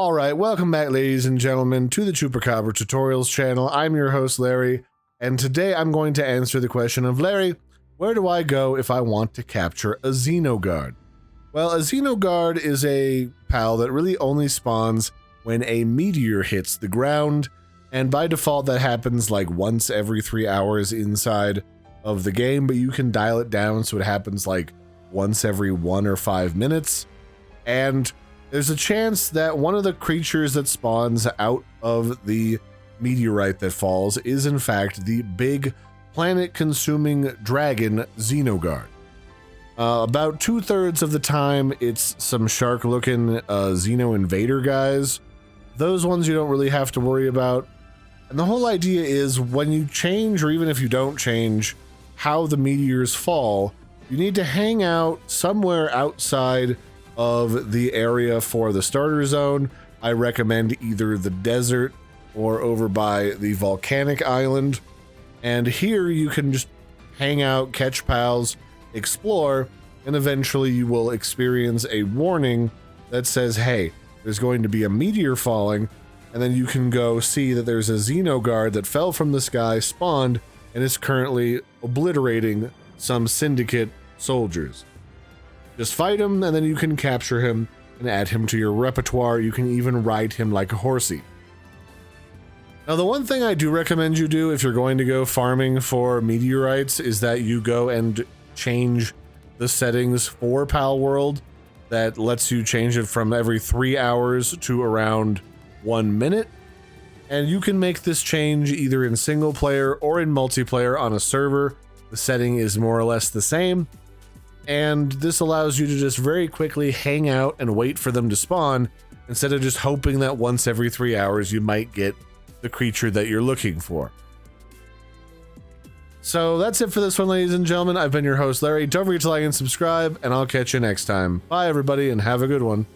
Alright, welcome back ladies and gentlemen to the Chupacabra tutorials channel. I'm your host Larry, and today I'm going to answer the question of, Larry, where do I go if I want to capture a Xenogard? Well, a Xenogard is a pal that really only spawns when a meteor hits the ground, and by default that happens like once every 3 hours inside of the game, but you can dial it down so it happens like once every 1 or 5 minutes. And there's a chance that one of the creatures that spawns out of the meteorite that falls is in fact the big planet-consuming dragon Xenogard. About 2/3 of the time it's some shark-looking Xeno invader guys. Those ones you don't really have to worry about. And the whole idea is when you change, or even if you don't change, how the meteors fall, you need to hang out somewhere outside of the area for the starter zone. I recommend either the desert or over by the volcanic island. And here you can just hang out, catch pals, explore, and eventually you will experience a warning that says, hey, there's going to be a meteor falling, and then you can go see that there's a Xenogard that fell from the sky, spawned, and is currently obliterating some syndicate soldiers. Just fight him, and then you can capture him and add him to your repertoire. You can even ride him like a horsey. Now, the one thing I do recommend you do if you're going to go farming for meteorites is that you go and change the settings for Palworld. That lets you change it from every 3 hours to around 1 minute. And you can make this change either in single player or in multiplayer on a server. The setting is more or less the same. And this allows you to just very quickly hang out and wait for them to spawn, instead of just hoping that once every 3 hours you might get the creature that you're looking for. So that's it for this one, ladies and gentlemen. I've been your host, Larry. Don't forget to like and subscribe, and I'll catch you next time. Bye, everybody, and have a good one.